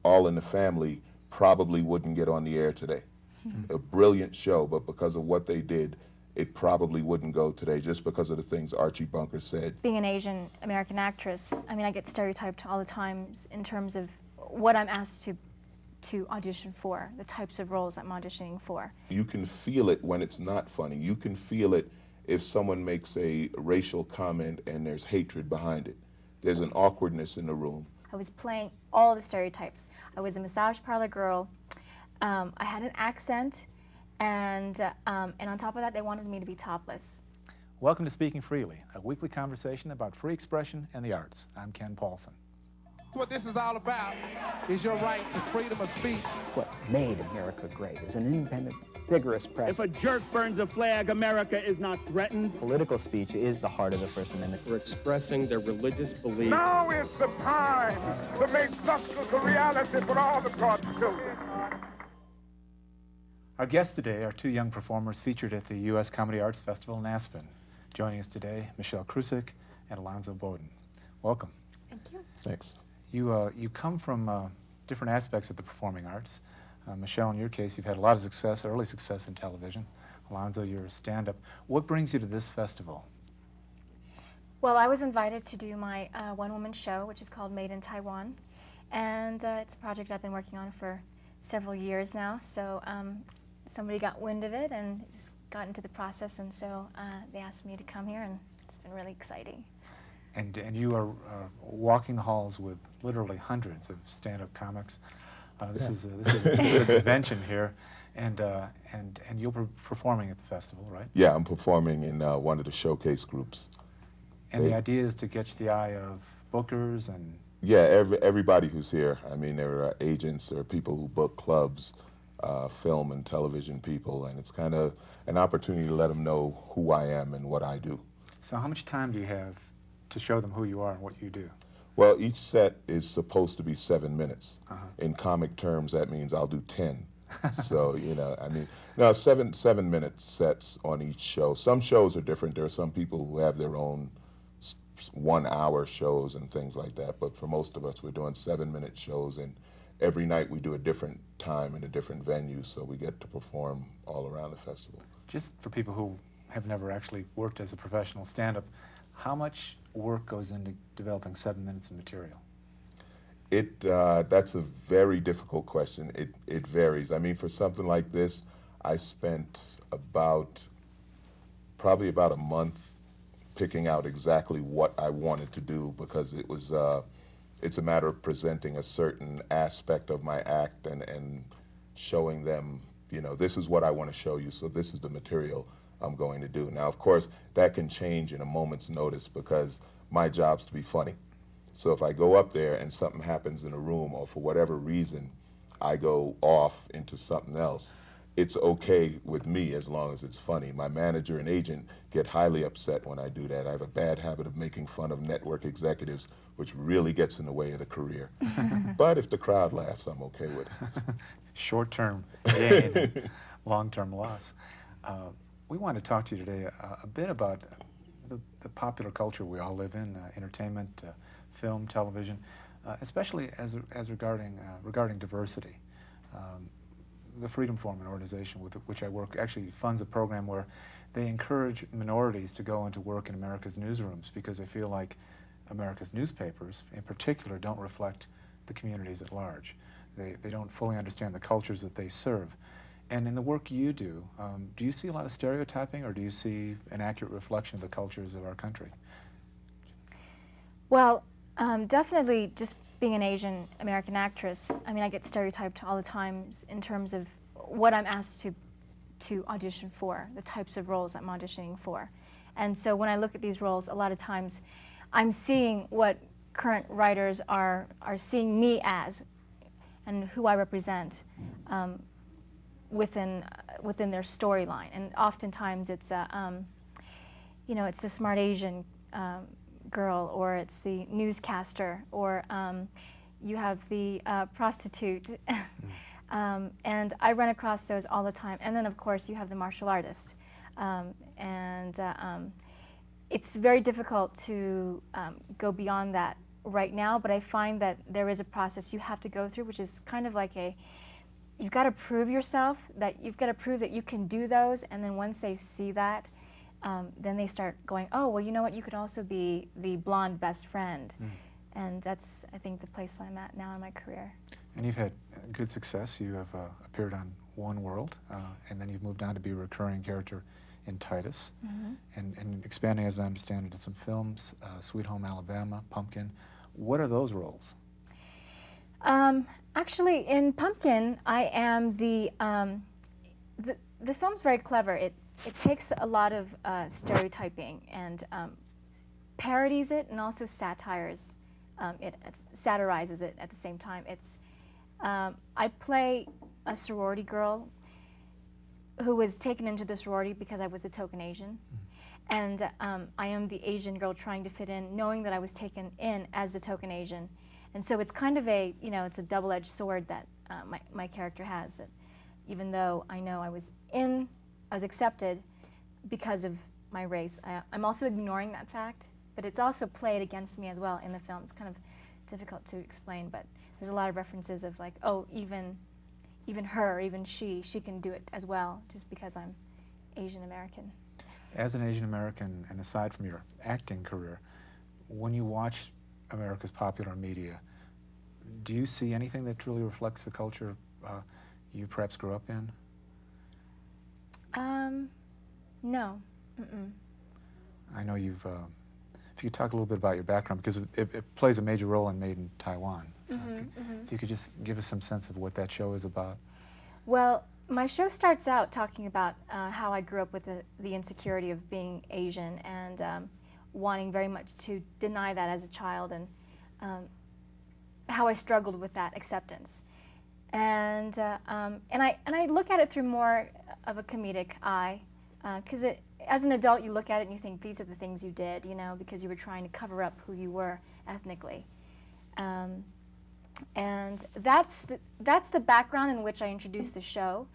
All in the Family probably wouldn't get on the air today. A brilliant show, but because of what they did, it probably wouldn't go today, just because of the things Archie Bunker said. Being an Asian American actress, I mean, I get stereotyped all the time in terms of what I'm asked to audition for, the types of roles I'm auditioning for. You can feel it when it's not funny. You can feel it if someone makes a racial comment and there's hatred behind it. There's an awkwardness in the room. I was playing all the stereotypes. I was a massage parlor girl. I had an accent, and on top of that, they wanted me to be topless. Welcome to Speaking Freely, a weekly conversation about free expression and the arts. I'm Ken Paulson. What this is all about is your right to freedom of speech. What made America great is an independent, vigorous press. If a jerk burns a flag, America is not threatened. Political speech is the heart of the First Amendment. For expressing their religious beliefs. Now is the time to make justice a reality for all of God's children. Our guests today are two young performers featured at the U.S. Comedy Arts Festival in Aspen. Joining us today, Michelle Krusiec and Alonzo Bodden. Welcome. Thank you. Thanks. You come from different aspects of the performing arts. Michelle, in your case, you've had a lot of success, early success in television. Alonzo, you're a stand-up. What brings you to this festival? Well, I was invited to do my one-woman show, which is called Made in Taiwan, and it's a project I've been working on for several years now. So somebody got wind of it and just got into the process, and so they asked me to come here, and it's been really exciting. And you are walking the halls with literally hundreds of stand-up comics. This is a convention here, and you'll be performing at the festival, right? Yeah, I'm performing in one of the showcase groups. And the idea is to catch the eye of bookers and... Yeah, everybody who's here. I mean, there are agents, there are people who book clubs, film and television people, and it's kind of an opportunity to let them know who I am and what I do. So how much time do you have to show them who you are and what you do? Well, each set is supposed to be 7 minutes. In comic terms, that means I'll do 10. So, you know, I mean, no, 7-minute sets on each show. Some shows are different. There are some people who have their own 1-hour shows and things like that. But for most of us, we're doing 7-minute shows, and every night we do a different time in a different venue, so we get to perform all around the festival. Just for people who have never actually worked as a professional stand-up, how much work goes into developing 7 minutes of material? That's a very difficult question. It varies. I mean, for something like this, I spent probably about a month picking out exactly what I wanted to do, because it's a matter of presenting a certain aspect of my act and showing them, you know, this is what I want to show you, so this is the material I'm going to do. Now, of course, that can change in a moment's notice, because my job's to be funny. So if I go up there and something happens in a room, or for whatever reason I go off into something else, it's okay with me as long as it's funny. My manager and agent get highly upset when I do that. I have a bad habit of making fun of network executives, which really gets in the way of the career. But if the crowd laughs, I'm okay with it. Short-term gain and long-term loss. We want to talk to you today a bit about the popular culture we all live in, entertainment, film, television, especially as regarding diversity. The Freedom Forum, an organization with which I work, actually funds a program where they encourage minorities to go into work in America's newsrooms, because they feel like America's newspapers, in particular, don't reflect the communities at large. They don't fully understand the cultures that they serve. And in the work you do you see a lot of stereotyping, or do you see an accurate reflection of the cultures of our country? Well, definitely just being an Asian American actress, I mean, I get stereotyped all the time in terms of what I'm asked to audition for, the types of roles I'm auditioning for. And so when I look at these roles, a lot of times I'm seeing what current writers are seeing me as and who I represent within their storyline. And oftentimes it's you know, it's the smart Asian girl, or it's the newscaster, or you have the prostitute. And I run across those all the time. And then, of course, you have the martial artist. It's very difficult to go beyond that right now, but I find that there is a process you have to go through, which is kind of like you've got to prove yourself, that you've got to prove that you can do those, and then once they see that, then they start going, oh, well, you know what, you could also be the blonde best friend. And that's, I think, the place I'm at now in my career. And you've had good success. You have appeared on One World, and then you've moved on to be a recurring character in Titus, and expanding, as I understand it, in some films, Sweet Home Alabama, Pumpkin. What are those roles? Actually, in Pumpkin, I am the film's very clever. It takes a lot of stereotyping and parodies it, and also satires. It satirizes it at the same time. I play a sorority girl who was taken into the sorority because I was the token Asian. And I am the Asian girl trying to fit in, knowing that I was taken in as the token Asian. And so it's kind of it's a double-edged sword that my character has. That even though I know I was accepted because of my race, I'm also ignoring that fact. But it's also played against me as well in the film. It's kind of difficult to explain, but there's a lot of references of like, oh, even her, even she can do it as well, just because I'm Asian American. As an Asian American, and aside from your acting career, when you watch America's popular media, do you see anything that truly reflects the culture you perhaps grew up in? No. I know you've, if you could talk a little bit about your background, because it plays a major role in Made in Taiwan. If you could just give us some sense of what that show is about. Well, my show starts out talking about how I grew up with the insecurity of being Asian and wanting very much to deny that as a child, and how I struggled with that acceptance. And I look at it through more of a comedic eye, because as an adult you look at it and you think these are the things you did, because you were trying to cover up who you were ethnically. And that's the background in which I introduced the show,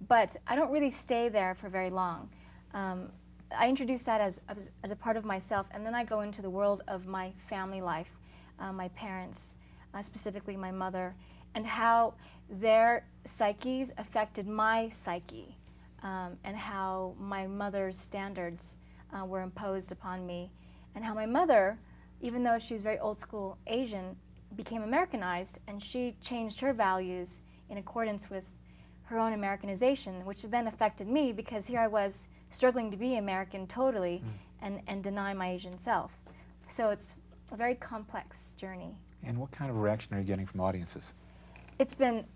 but I don't really stay there for very long. I introduce that as a part of myself, and then I go into the world of my family life, my parents, specifically my mother, and how their psyches affected my psyche, and how my mother's standards were imposed upon me, and how my mother, even though she's very old school Asian, became Americanized, and she changed her values in accordance with her own Americanization, which then affected me because here I was struggling to be American totally and deny my Asian self. So it's a very complex journey. And what kind of reaction are you getting from audiences? It's been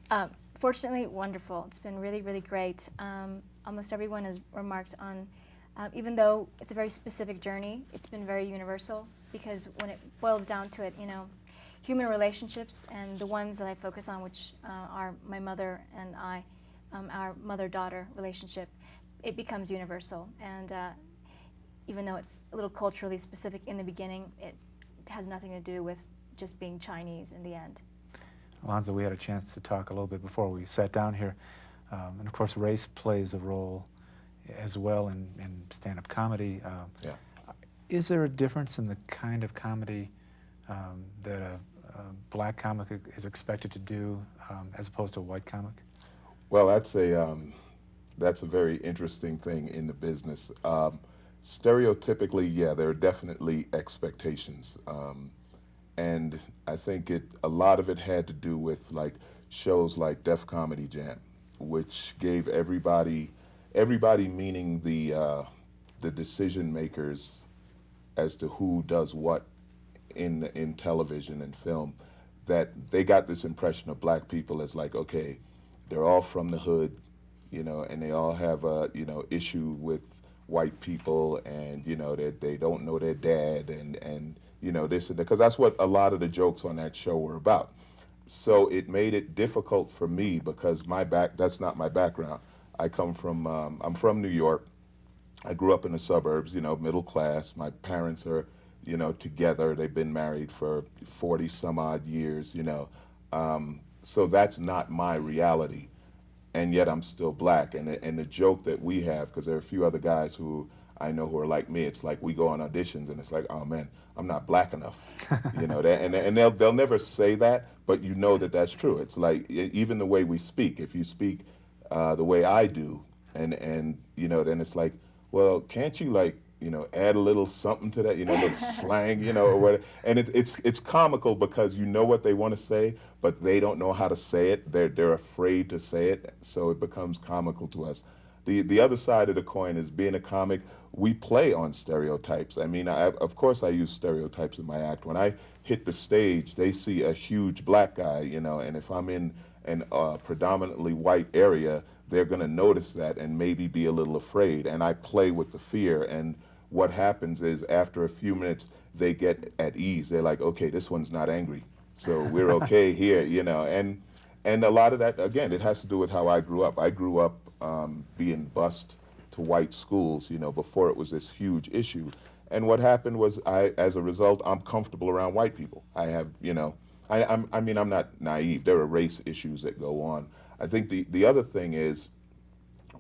fortunately wonderful. It's been really, really great. Almost everyone has remarked on, even though it's a very specific journey, it's been very universal, because when it boils down to it, human relationships, and the ones that I focus on, which are my mother and I, our mother-daughter relationship, it becomes universal. And even though it's a little culturally specific in the beginning, it has nothing to do with just being Chinese in the end. Alonzo, we had a chance to talk a little bit before we sat down here. And of course, race plays a role as well in stand-up comedy. Yeah. Is there a difference in the kind of comedy that a black comic is expected to do as opposed to a white comic? Well, that's a very interesting thing in the business. Stereotypically, yeah, there are definitely expectations, and I think a lot of it had to do with like shows like Def Comedy Jam, which gave everybody meaning the decision makers as to who does what in television and film, that they got this impression of black people as like, okay, they're all from the hood, and they all have a issue with white people, and that they don't know their dad, and this and that, because that's what a lot of the jokes on that show were about. So it made it difficult for me, because that's not my background. I come from I'm from New York. I grew up in the suburbs, middle class. My parents are together. They've been married for 40 some odd years, so that's not my reality, and yet I'm still black. And the joke that we have, because there are a few other guys who I know who are like me, it's like we go on auditions and it's like, oh man, I'm not black enough, you know. And they'll never say that, but you know that that's true. It's like even the way we speak. If you speak the way I do, and you know, then it's like, well, can't you like, you know, add a little something to that, you know, a little slang, you know, or whatever. And it's comical because you know what they want to say, but they don't know how to say it. They're afraid to say it, so it becomes comical to us. The other side of the coin is being a comic. We play on stereotypes. I mean, of course I use stereotypes in my act. When I hit the stage, they see a huge black guy, you know, and if I'm in an predominantly white area, they're going to notice that and maybe be a little afraid. And I play with the fear. And what happens is after a few minutes, they get at ease. They're like, okay, this one's not angry, so we're okay here, you know. And a lot of that, again, it has to do with how I grew up. I grew up being bused to white schools, you know, before it was this huge issue. And what happened was, as a result, I'm comfortable around white people. I have, you know, I mean, I'm not naive. There are race issues that go on. I think the other thing is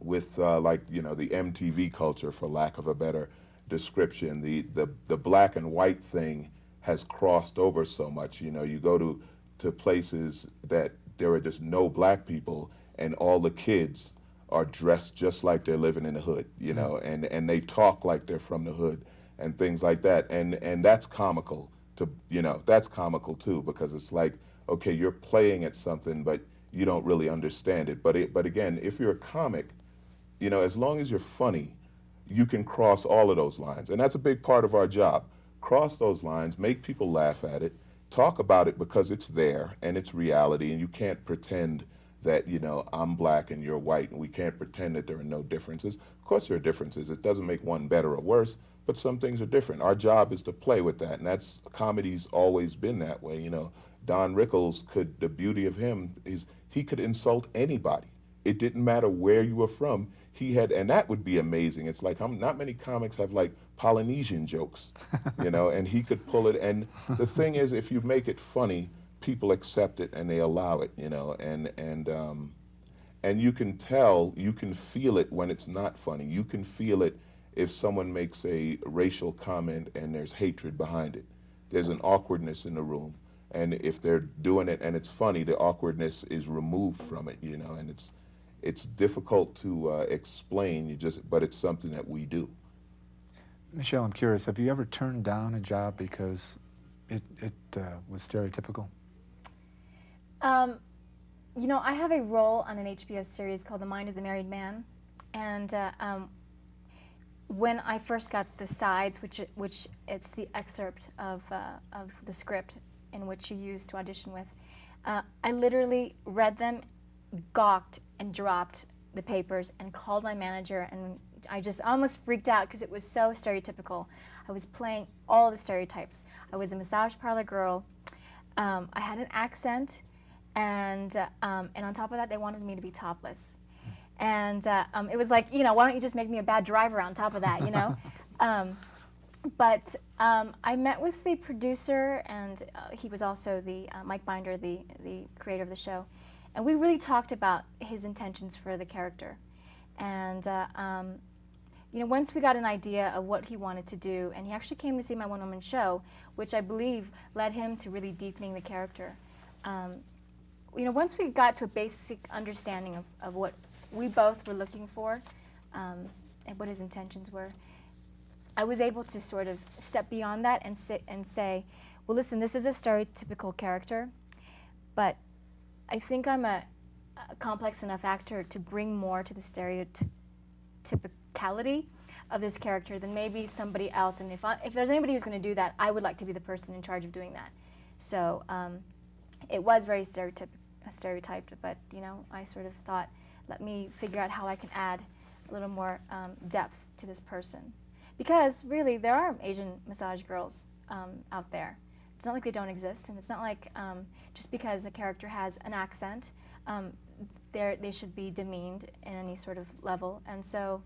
with like, you know, the MTV culture, for lack of a better description, the black and white thing has crossed over so much. You know, you go to places that there are just no black people, and all the kids are dressed just like they're living in the hood, you know, and they talk like they're from the hood and things like that. And that's comical to, you know, that's comical too, because it's like, okay, you're playing at something, but you don't really understand it. But again, if you're a comic, you know, as long as you're funny, you can cross all of those lines. And that's a big part of our job. Cross those lines, make people laugh at it, talk about it because it's there and it's reality, and you can't pretend that, you know, I'm black and you're white, and we can't pretend that there are no differences. Of course there are differences. It doesn't make one better or worse, but some things are different. Our job is to play with that, and that's, comedy's always been that way, you know. Don Rickles the beauty of him is he could insult anybody. It didn't matter where you were from. He had, and that would be amazing. It's like, not many comics have like Polynesian jokes, you know, and he could pull it. And the thing is, if you make it funny, people accept it and they allow it, you know, and you can tell, you can feel it when it's not funny. You can feel it if someone makes a racial comment and there's hatred behind it. There's an awkwardness in the room. And if they're doing it and it's funny, the awkwardness is removed from it, you know, and it's difficult to explain, but it's something that we do. Michelle, I'm curious, have you ever turned down a job because it was stereotypical? You know, I have a role on an HBO series called The Mind of the Married Man, and when I first got the sides, which it's the excerpt of the script in which you used to audition with, I literally read them, gawked, and dropped the papers and called my manager, and I almost freaked out because it was so stereotypical. I was playing all the stereotypes. I was a massage parlor girl. I had an accent, and on top of that, they wanted me to be topless. And it was like, you know, why don't you just make me a bad driver on top of that, you know? But I met with the producer, and he was also Mike Binder, the creator of the show. And we really talked about his intentions for the character. And you know, once we got an idea of what he wanted to do, and he actually came to see my one-woman show, which I believe led him to really deepening the character. You know, once we got to a basic understanding of what we both were looking for, and what his intentions were, I was able to sort of step beyond that and say, well, listen, this is a stereotypical character, but I think I'm a complex enough actor to bring more to the stereotypicality of this character than maybe somebody else. And if there's anybody who's going to do that, I would like to be the person in charge of doing that. So it was very stereotyped, but you know, I sort of thought, let me figure out how I can add a little more depth to this person. Because really, there are Asian massage girls out there. It's not like they don't exist, and it's not like just because a character has an accent, they should be demeaned in any sort of level. And so,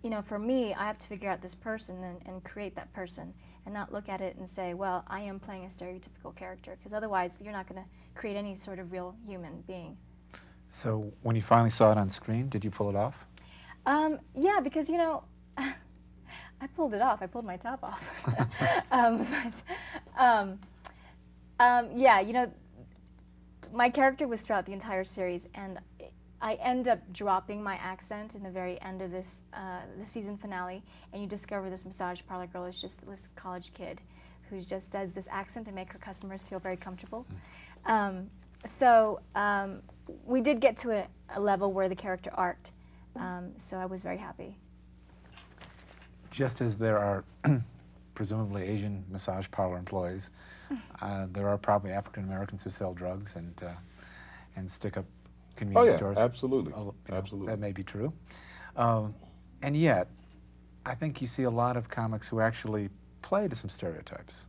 you know, for me, I have to figure out this person and create that person, and not look at it and say, well, I am playing a stereotypical character, because otherwise you're not going to create any sort of real human being. So when you finally saw it on screen, did you pull it off? Yeah, because, you know, I pulled it off. I pulled my top off. Yeah, you know, my character was throughout the entire series, and I end up dropping my accent in the very end of this the season finale, and you discover this massage parlor girl is just this college kid who just does this accent to make her customers feel very comfortable. We did get to a level where the character arced, so I was very happy. Just as there are presumably Asian massage parlor employees, there are probably African Americans who sell drugs and stick up convenience stores. Absolutely. Absolutely. That may be true. And yet, I think you see a lot of comics who actually play to some stereotypes.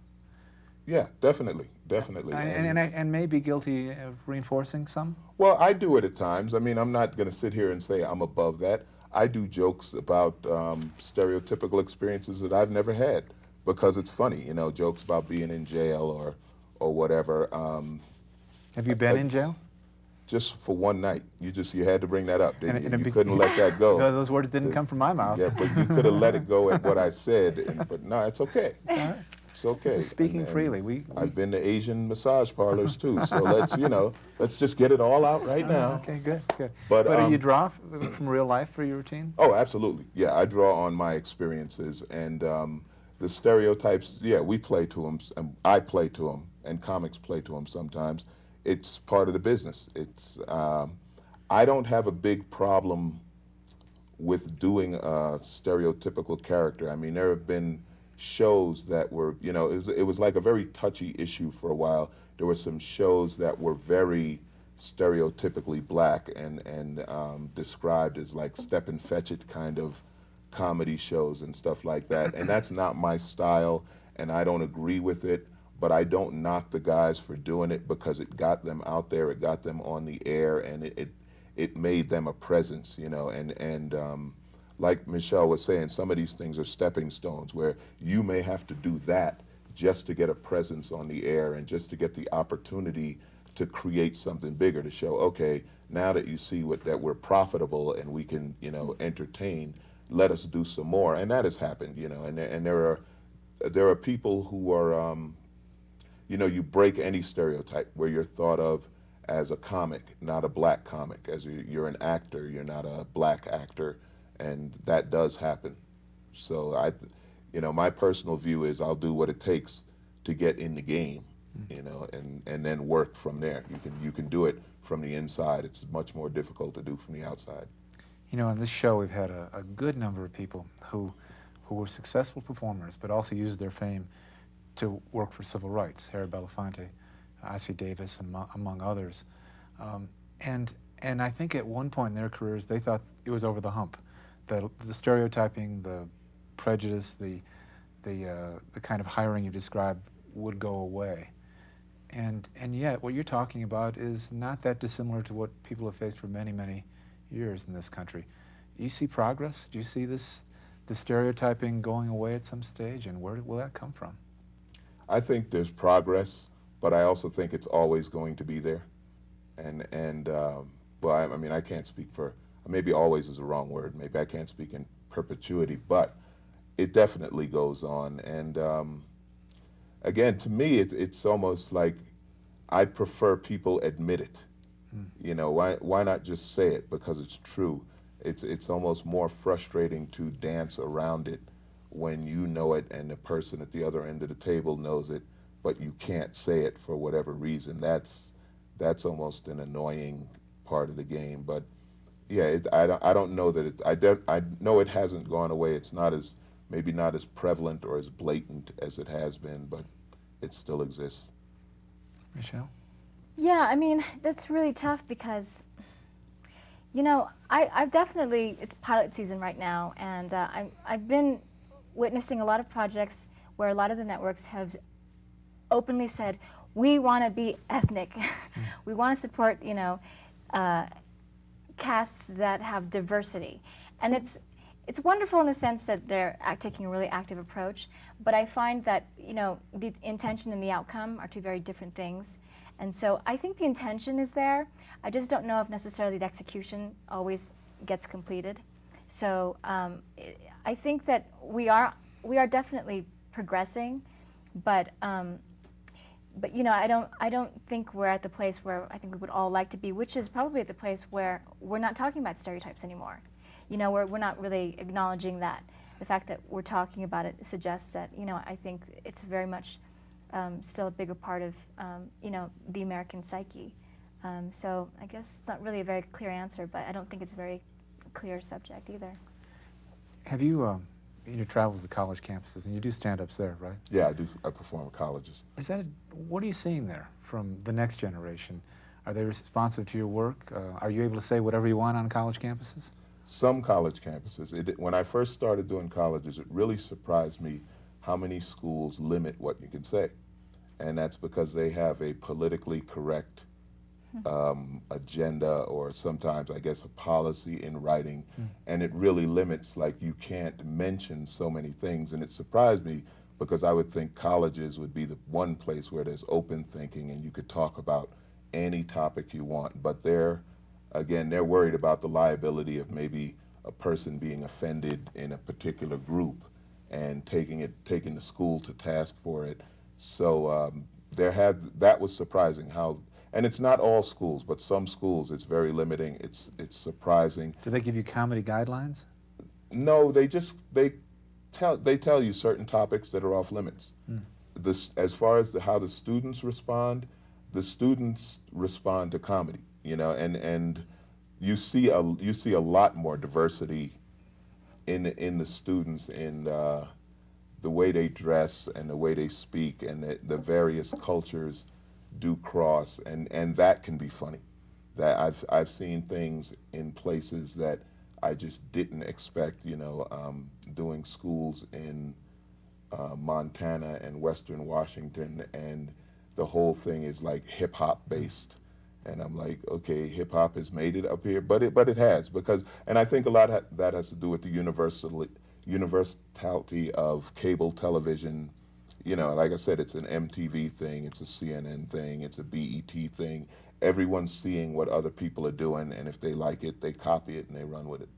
Yeah, definitely, definitely. And may be guilty of reinforcing some? Well, I do it at times. I mean, I'm not going to sit here and say I'm above that. I do jokes about stereotypical experiences that I've never had because it's funny, you know, jokes about being in jail or whatever. Have you been in jail? Just for one night. You had to bring that up. You And couldn't let that go. No, those words didn't come from my mouth. Yeah, but you could have let it go at what I said. But no, it's okay. All right. It's okay. This is speaking freely. I've been to Asian massage parlors too, so let's just get it all out right now. Okay, good. But do you draw from real life for your routine? Oh, absolutely. Yeah, I draw on my experiences and the stereotypes. Yeah, we play to them, and I play to them, and comics play to them sometimes. It's part of the business. It's I don't have a big problem with doing a stereotypical character. I mean, there have been shows that were, you know, it was like a very touchy issue for a while. There were some shows that were very stereotypically black and described as like step and fetch it kind of comedy shows and stuff like that. And that's not my style, and I don't agree with it, but I don't knock the guys for doing it because it got them out there, it got them on the air, and it made them a presence, you know, and like Michelle was saying, some of these things are stepping stones where you may have to do that just to get a presence on the air and just to get the opportunity to create something bigger, to show, okay, now that you see that we're profitable and we can, you know, entertain, let us do some more. And that has happened, you know, and there are people who are, you know, you break any stereotype where you're thought of as a comic, not a black comic. As you're an actor, you're not a black actor. And that does happen. So you know, my personal view is I'll do what it takes to get in the game, you know, and then work from there. You can do it from the inside. It's much more difficult to do from the outside. You know, on this show we've had a good number of people who were successful performers, but also used their fame to work for civil rights. Harry Belafonte, I.C. Davis, among others. And I think at one point in their careers they thought it was over the hump. The stereotyping, the prejudice, the kind of hiring you described would go away. And yet what you're talking about is not that dissimilar to what people have faced for many, many years in this country. Do you see progress? Do you see the stereotyping going away at some stage, and where will that come from? I think there's progress, but I also think it's always going to be there. Well, I mean, I can't speak for, maybe always is a wrong word, maybe I can't speak in perpetuity, but it definitely goes on. And again, to me, it's almost like I prefer people admit it. You know, why not just say it because it's true? It's almost more frustrating to dance around it when you know it and the person at the other end of the table knows it, but you can't say it for whatever reason. That's almost an annoying part of the game. But yeah, I don't know that I know it hasn't gone away. It's maybe not as prevalent or as blatant as it has been, but it still exists. Michelle? Yeah, I mean, that's really tough because, you know, I've definitely, it's pilot season right now, and I've been witnessing a lot of projects where a lot of the networks have openly said, we want to be ethnic. We want to support, you know, casts that have diversity. And it's wonderful in the sense that they're taking a really active approach, but I find that, you know, the intention and the outcome are two very different things. And so I think the intention is there. I just don't know if necessarily the execution always gets completed. So I think that we are we are definitely progressing, but you know, I don't think we're at the place where I think we would all like to be, which is probably at the place where we're not talking about stereotypes anymore. You know, we're not really acknowledging that. The fact that we're talking about it suggests that, you know, I think it's very much still a bigger part of, you know, the American psyche. So I guess it's not really a very clear answer, but I don't think it's a very clear subject either. Have you, in your travels to college campuses, and you do stand-ups there, right? Yeah, I do. I perform at colleges. Is that what are you seeing there from the next generation? Are they responsive to your work? Are you able to say whatever you want on college campuses? Some college campuses. When I first started doing colleges, it really surprised me how many schools limit what you can say. And that's because they have a politically correct agenda, or sometimes, I guess, a policy in writing. And it really limits, like, you can't mention so many things. And it surprised me because I would think colleges would be the one place where there's open thinking and you could talk about any topic you want. But again, they're worried about the liability of maybe a person being offended in a particular group and taking the school to task for it. So that was surprising how, and it's not all schools, but some schools it's very limiting. It's surprising. Do they give you comedy guidelines? No, they tell you certain topics that are off limits. As far as how the students respond to comedy. You know, and you see a lot more diversity in the students, in the way they dress and the way they speak, and the various cultures do cross, and that can be funny. That I've seen things in places that I just didn't expect. You know, doing schools in Montana and Western Washington, and the whole thing is like hip hop based. And I'm like, okay, hip hop has made it up here, but it has, and I think a lot of that has to do with the universality of cable television. You know, like I said, it's an MTV thing, it's a CNN thing, it's a BET thing. Everyone's seeing what other people are doing, and if they like it, they copy it and they run with it.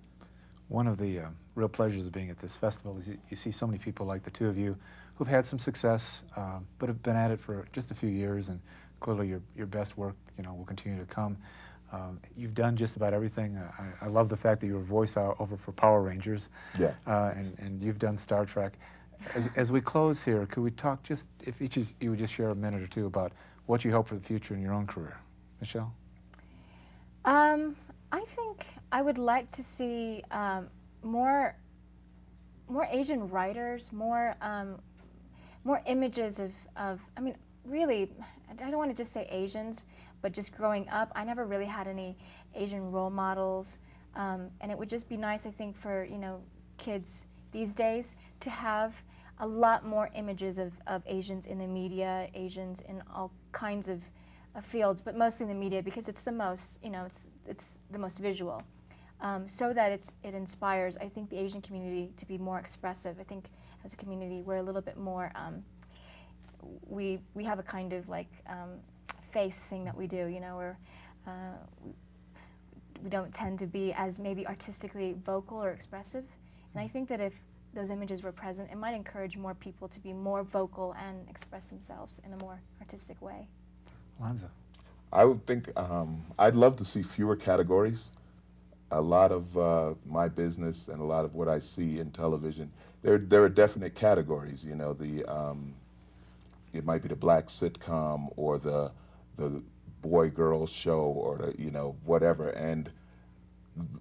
One of the real pleasures of being at this festival is you see so many people like the two of you who've had some success, but have been at it for just a few years, and clearly your best work, you know, will continue to come. You've done just about everything. I love the fact that you were voiceover for Power Rangers. Yeah. And you've done Star Trek. As we close here, could we talk just, if each of you would just share a minute or two about what you hope for the future in your own career? Michelle? I think I would like to see more Asian writers, more images of, I mean, really, I don't want to just say Asians, but just growing up, I never really had any Asian role models, and it would just be nice, I think, for, you know, kids these days to have a lot more images of Asians in the media, Asians in all kinds of fields, but mostly in the media because it's the most, you know, it's the most visual, so that it inspires, I think, the Asian community to be more expressive. I think as a community we're a little bit more, we have a kind of like face thing that we do, you know, where we don't tend to be as maybe artistically vocal or expressive, and I think that if those images were present, it might encourage more people to be more vocal and express themselves in a more artistic way. Alonzo? I would think I'd love to see fewer categories. A lot of my business and a lot of what I see in television, there are definite categories. You know, it might be the black sitcom or the boy-girl show or the, you know, whatever, and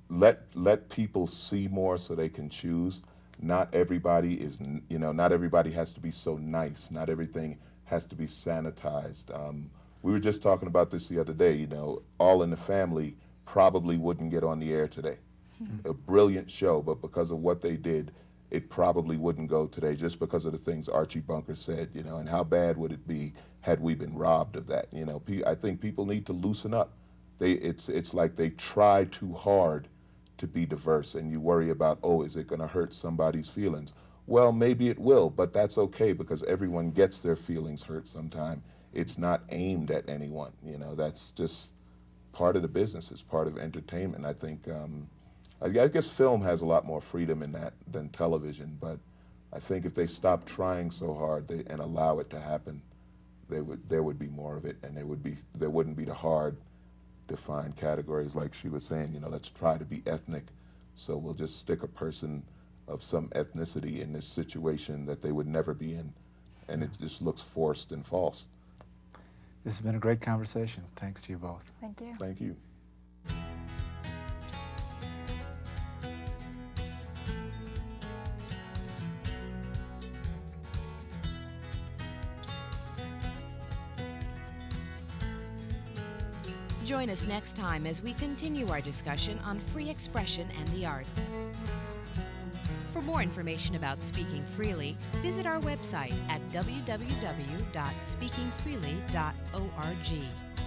let people see more so they can choose. Not everybody is, you know, not everybody has to be so nice. Not everything has to be sanitized. We were just talking about this the other day, you know, All in the Family probably wouldn't get on the air today. A brilliant show, but because of what they did, it probably wouldn't go today just because of the things Archie Bunker said, you know, and how bad would it be had we been robbed of that, you know. I think people need to loosen up. It's like they try too hard to be diverse, and you worry about, oh, is it going to hurt somebody's feelings? Well, maybe it will, but that's okay because everyone gets their feelings hurt sometime. It's not aimed at anyone, you know. That's just part of the business. It's part of entertainment. I think, I guess film has a lot more freedom in that than television, but I think if they stop trying so hard and allow it to happen, there would be more of it, and there wouldn't be the hard defined categories like she was saying. You know, let's try to be ethnic, so we'll just stick a person of some ethnicity in this situation that they would never be in, and it just looks forced and false. This has been a great conversation. Thanks to you both. Thank you. Thank you. Join us next time as we continue our discussion on free expression and the arts. For more information about Speaking Freely, visit our website at www.speakingfreely.org.